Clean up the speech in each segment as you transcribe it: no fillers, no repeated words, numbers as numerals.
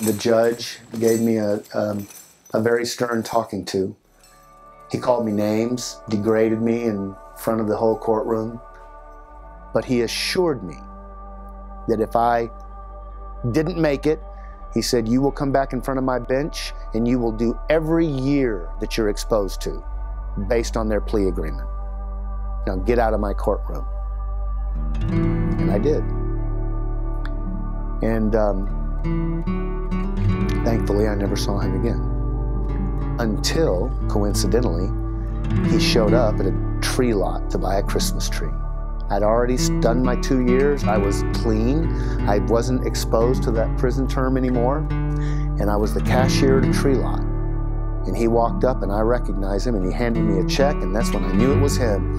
The judge gave me a very stern talking to. He called me names, degraded me in front of the whole courtroom. But he assured me that if I didn't make it, he said, you will come back in front of my bench and you will do every year that you're exposed to based on their plea agreement. Now get out of my courtroom. And I did. And thankfully, I never saw him again. Until, coincidentally, he showed up at a tree lot to buy a Christmas tree. I'd already done my 2 years. I was clean. I wasn't exposed to that prison term anymore. And I was the cashier at a tree lot. And he walked up and I recognized him and he handed me a check, and that's when I knew it was him.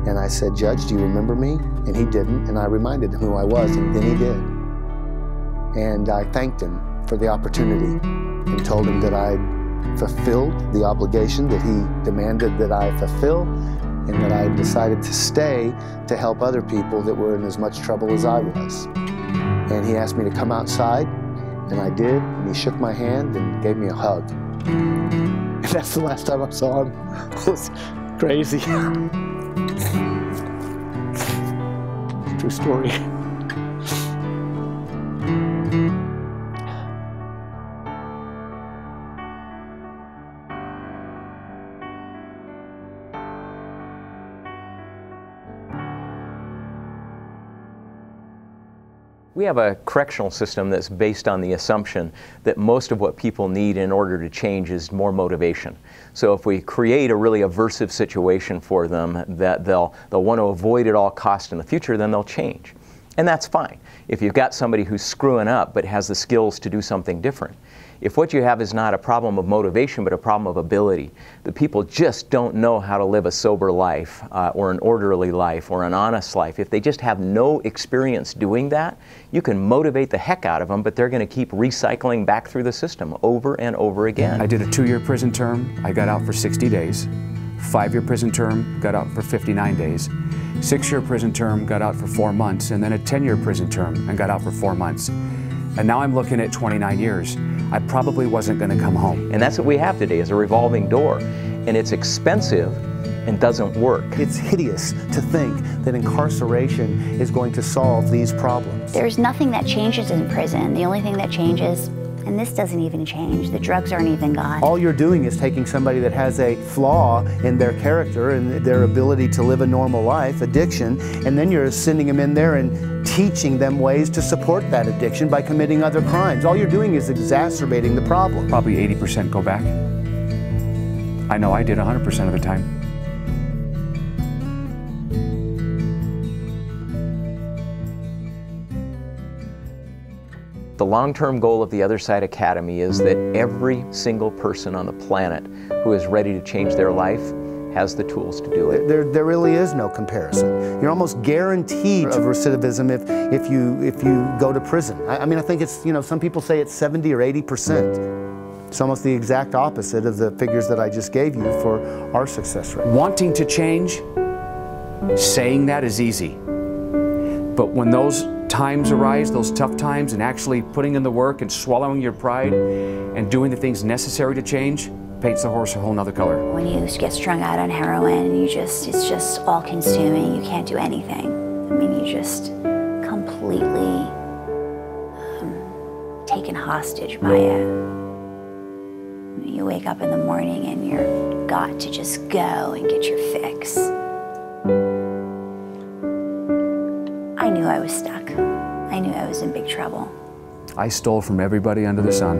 And I said, Judge, do you remember me? And he didn't, and I reminded him who I was, and then he did. And I thanked him for the opportunity and told him that I'd fulfilled the obligation that he demanded that I fulfill, and that I decided to stay to help other people that were in as much trouble as I was. And he asked me to come outside, and I did, and he shook my hand and gave me a hug. And that's the last time I saw him. It was crazy. True story. We have a correctional system that's based on the assumption that most of what people need in order to change is more motivation. So if we create a really aversive situation for them that they'll want to avoid at all costs in the future, then they'll change. And that's fine if you've got somebody who's screwing up but has the skills to do something different. If what you have is not a problem of motivation but a problem of ability, the people just don't know how to live a sober life or an orderly life or an honest life. If they just have no experience doing that, you can motivate the heck out of them, but they're going to keep recycling back through the system over and over again. I did a 2-year prison term. I got out for 60 days. 5-year prison term, got out for 59 days. 6-year prison term, got out for 4 months, and then a 10-year prison term and got out for 4 months. And now I'm looking at 29 years. I probably wasn't going to come home. And that's what we have today, is a revolving door. And it's expensive and doesn't work. It's hideous to think that incarceration is going to solve these problems. There's nothing that changes in prison. The only thing that changes, and this doesn't even change, the drugs aren't even gone. All you're doing is taking somebody that has a flaw in their character and their ability to live a normal life, addiction, and then you're sending them in there and teaching them ways to support that addiction by committing other crimes. All you're doing is exacerbating the problem. Probably 80% go back. I know I did 100% of the time. The long-term goal of the Other Side Academy is that every single person on the planet who is ready to change their life has the tools to do it. There really is no comparison. You're almost guaranteed of recidivism if you go to prison. I mean, I think it's, you know, some people say it's 70 or 80%. It's almost the exact opposite of the figures that I just gave you for our success rate. Wanting to change, saying that is easy. But when those times arise, those tough times, and actually putting in the work and swallowing your pride and doing the things necessary to change, paints the horse a whole nother color. When you get strung out on heroin, and it's just all consuming, you can't do anything. I mean, you just completely taken hostage by it. You wake up in the morning and you're got to just go and get your fix. I knew I was stuck. I knew I was in big trouble. I stole from everybody under the sun.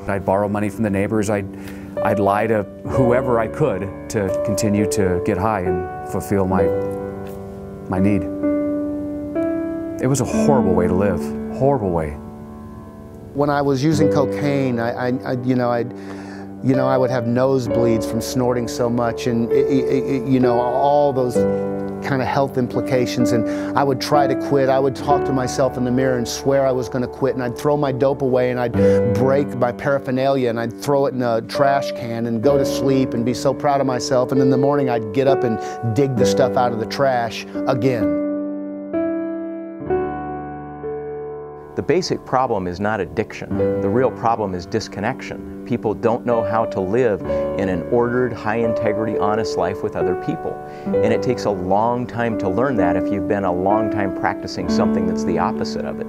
I'd borrow money from the neighbors. I'd lie to whoever I could to continue to get high and fulfill my need. It was a horrible way to live, horrible way. When I was using cocaine, I would have nosebleeds from snorting so much, and all those kind of health implications, and I would try to quit. I would talk to myself in the mirror and swear I was going to quit, and I'd throw my dope away, and I'd break my paraphernalia, and I'd throw it in a trash can and go to sleep and be so proud of myself, and in the morning I'd get up and dig the stuff out of the trash again. The basic problem is not addiction. The real problem is disconnection. People don't know how to live in an ordered, high-integrity, honest life with other people. And it takes a long time to learn that if you've been a long time practicing something that's the opposite of it.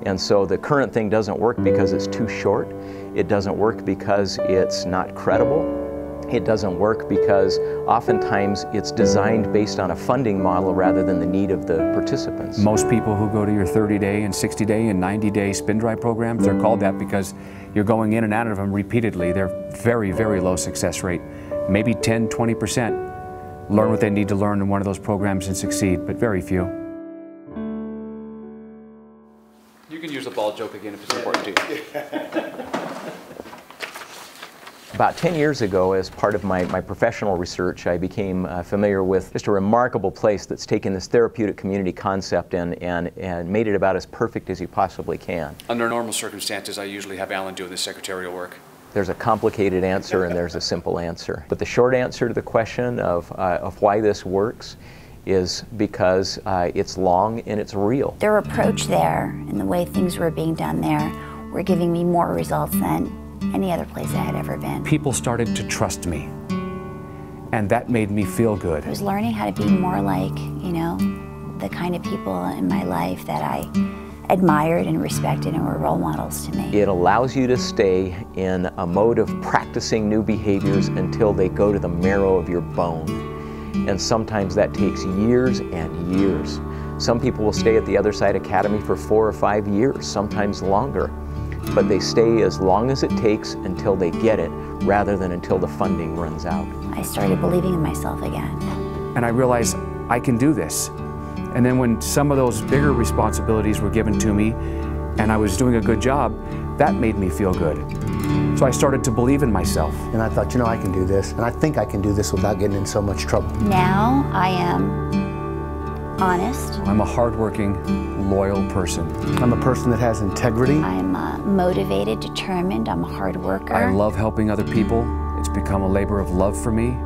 And so the current thing doesn't work because it's too short. It doesn't work because it's not credible. It doesn't work because oftentimes it's designed based on a funding model rather than the need of the participants. Most people who go to your 30-day and 60-day and 90-day spin dry programs, they're called that because you're going in and out of them repeatedly. They're very, very low success rate. Maybe 10, 20% learn what they need to learn in one of those programs and succeed, but very few. You can use the ball joke again if it's important to you. About 10 years ago, as part of my professional research, I became familiar with just a remarkable place that's taken this therapeutic community concept and made it about as perfect as you possibly can. Under normal circumstances, I usually have Alan doing the secretarial work. There's a complicated answer and there's a simple answer. But the short answer to the question of why this works is because it's long and it's real. Their approach there and the way things were being done there were giving me more results than any other place I had ever been. People started to trust me, and that made me feel good. I was learning how to be more like, you know, the kind of people in my life that I admired and respected and were role models to me. It allows you to stay in a mode of practicing new behaviors until they go to the marrow of your bone. And sometimes that takes years and years. Some people will stay at the Other Side Academy for 4 or 5 years, sometimes longer. But they stay as long as it takes until they get it, rather than until the funding runs out. I started believing in myself again. And I realized I can do this. And then when some of those bigger responsibilities were given to me and I was doing a good job, that made me feel good. So I started to believe in myself. And I thought, you know, I can do this. And I think I can do this without getting in so much trouble. Now I am honest. I'm a hardworking, loyal person. I'm a person that has integrity. I'm motivated, determined. I'm a hard worker. I love helping other people. It's become a labor of love for me.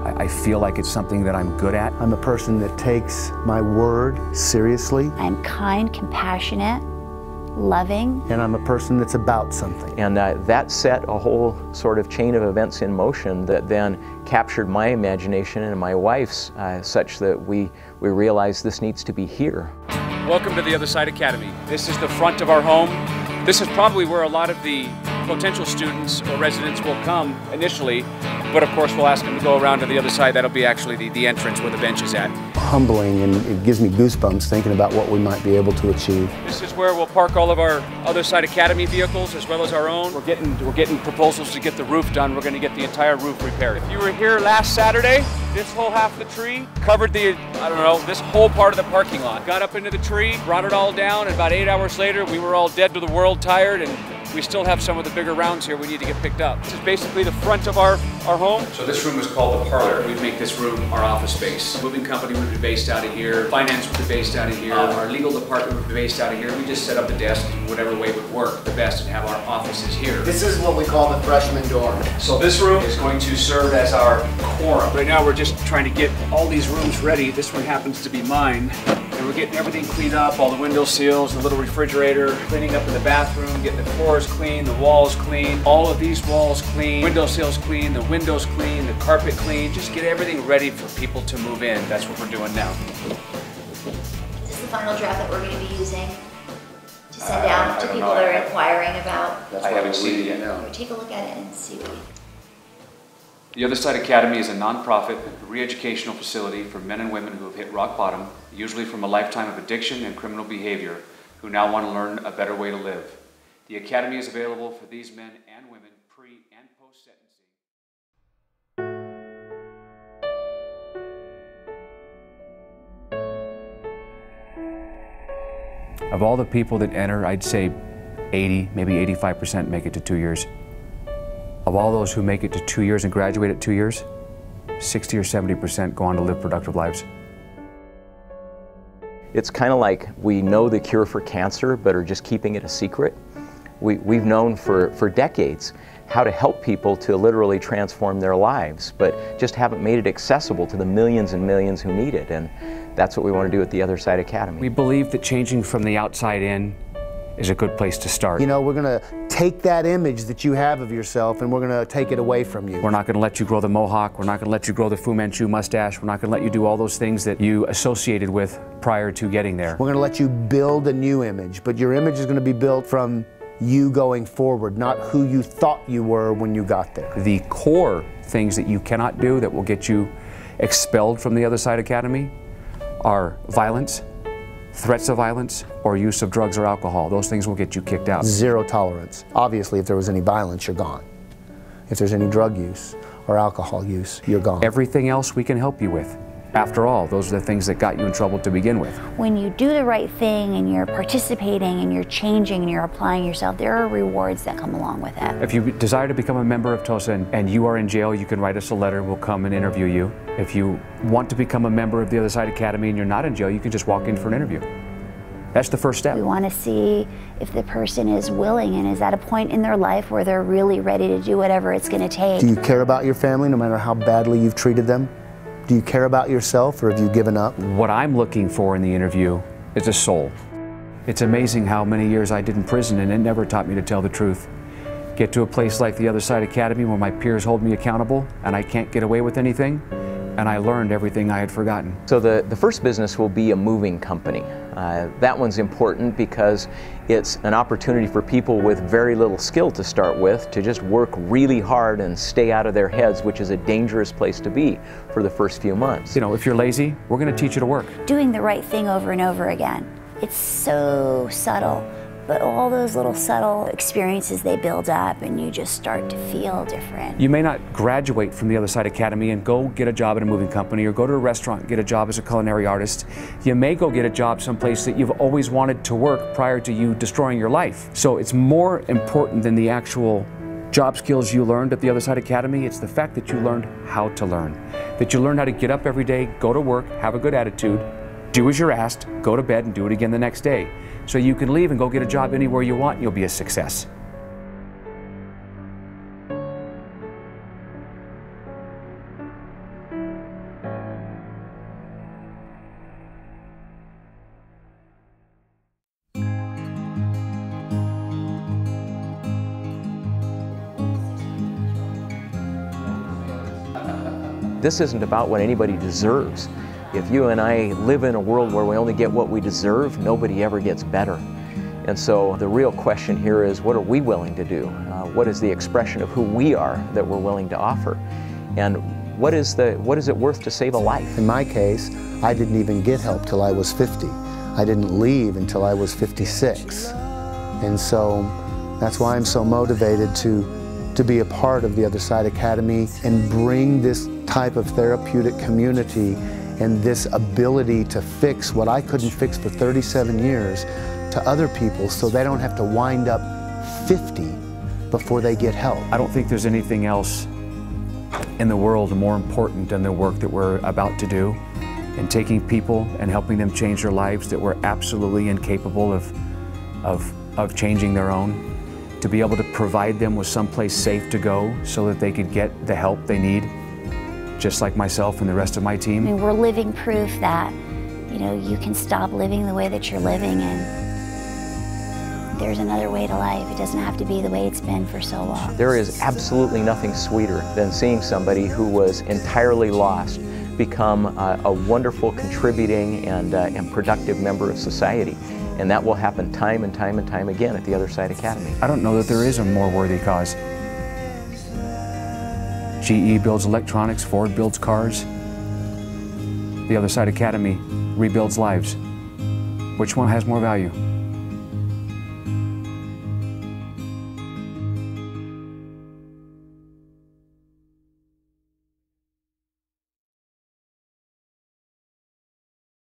I feel like it's something that I'm good at. I'm a person that takes my word seriously. I'm kind, compassionate, loving. And I'm a person that's about something. And that set a whole sort of chain of events in motion that then captured my imagination and my wife's such that we realized this needs to be here. Welcome to the Other Side Academy. This is the front of our home. This is probably where a lot of the potential students or residents will come initially, but of course we'll ask them to go around to the other side. That'll be actually the entrance where the bench is at. Humbling, and it gives me goosebumps thinking about what we might be able to achieve. This is where we'll park all of our Other Side Academy vehicles as well as our own. We're getting proposals to get the roof done. We're going to get the entire roof repaired. If you were here last Saturday, this whole half of the tree covered the, I don't know, this whole part of the parking lot. Got up into the tree, brought it all down, and about 8 hours later we were all dead to the world, tired, and we still have some of the bigger rounds here we need to get picked up. This is basically the front of our home. So this room is called the parlor. We'd make this room our office space. Moving company would be based out of here. Finance would be based out of here. Our legal department would be based out of here. We just set up a desk in whatever way would work the best and have our offices here. This is what we call the freshman dorm. So this room is going to serve as our quorum. Right now we're just trying to get all these rooms ready. This one happens to be mine. And we're getting everything cleaned up, all the window seals, the little refrigerator, cleaning up in the bathroom, getting the floors clean, the walls clean, all of these walls clean, window seals clean, the windows clean, the carpet clean. Just get everything ready for people to move in. That's what we're doing now. Is this the final draft that we're going to be using to send out to people that are inquiring about? I haven't seen it yet. No. Take a look at it and see what you think. The Other Side Academy is a non-profit re-educational facility for men and women who have hit rock bottom, usually from a lifetime of addiction and criminal behavior, who now want to learn a better way to live. The Academy is available for these men and women pre- and post-sentencing. Of all the people that enter, I'd say 80, maybe 85% make it to 2 years. Of all those who make it to 2 years and graduate at 2 years, 60 or 70% go on to live productive lives. It's kind of like we know the cure for cancer but are just keeping it a secret. We've known for decades how to help people to literally transform their lives, but just haven't made it accessible to the millions and millions who need it, and that's what we want to do at the Other Side Academy. We believe that changing from the outside in is a good place to start. You know, we're going to take that image that you have of yourself and we're going to take it away from you. We're not going to let you grow the mohawk. We're not going to let you grow the Fu Manchu mustache. We're not going to let you do all those things that you associated with prior to getting there. We're going to let you build a new image, but your image is going to be built from you going forward, not who you thought you were when you got there. The core things that you cannot do that will get you expelled from the Other Side Academy are violence, threats of violence, or use of drugs or alcohol. Those things will get you kicked out. Zero tolerance. Obviously, if there was any violence, you're gone. If there's any drug use or alcohol use, you're gone. Everything else we can help you with. After all, those are the things that got you in trouble to begin with. When you do the right thing and you're participating and you're changing and you're applying yourself, there are rewards that come along with that. If you desire to become a member of TOSA and you are in jail, you can write us a letter. We'll come and interview you. If you want to become a member of the Other Side Academy and you're not in jail, you can just walk in for an interview. That's the first step. We want to see if the person is willing and is at a point in their life where they're really ready to do whatever it's going to take. Do you care about your family no matter how badly you've treated them? Do you care about yourself, or have you given up? What I'm looking for in the interview is a soul. It's amazing how many years I did in prison and it never taught me to tell the truth. Get to a place like the Other Side Academy where my peers hold me accountable and I can't get away with anything, and I learned everything I had forgotten. So the first business will be a moving company. That one's important because it's an opportunity for people with very little skill to start with to just work really hard and stay out of their heads, which is a dangerous place to be for the first few months. You know, if you're lazy, we're going to teach you to work. Doing the right thing over and over again. It's so subtle, but all those little subtle experiences, they build up and you just start to feel different. You may not graduate from the Other Side Academy and go get a job at a moving company or go to a restaurant and get a job as a culinary artist. You may go get a job someplace that you've always wanted to work prior to you destroying your life. So it's more important than the actual job skills you learned at the Other Side Academy. It's the fact that you learned how to learn. That you learned how to get up every day, go to work, have a good attitude, do as you're asked, go to bed and do it again the next day. So you can leave and go get a job anywhere you want and you'll be a success. This isn't about what anybody deserves. If you and I live in a world where we only get what we deserve, nobody ever gets better. And so the real question here is, what are we willing to do? What is the expression of who we are that we're willing to offer? And what is it worth to save a life? In my case, I didn't even get help till I was 50. I didn't leave until I was 56. And so that's why I'm so motivated to be a part of the Other Side Academy and bring this type of therapeutic community and this ability to fix what I couldn't fix for 37 years to other people so they don't have to wind up 50 before they get help. I don't think there's anything else in the world more important than the work that we're about to do in taking people and helping them change their lives that were absolutely incapable of changing their own, to be able to provide them with someplace safe to go so that they could get the help they need, just like myself and the rest of my team. I mean, we're living proof that, you know, you can stop living the way that you're living and there's another way to life. It doesn't have to be the way it's been for so long. There is absolutely nothing sweeter than seeing somebody who was entirely lost become a wonderful, contributing, and productive member of society. And that will happen time and time and time again at the Other Side Academy. I don't know that there is a more worthy cause. GE builds electronics, Ford builds cars. The Other Side Academy rebuilds lives. Which one has more value?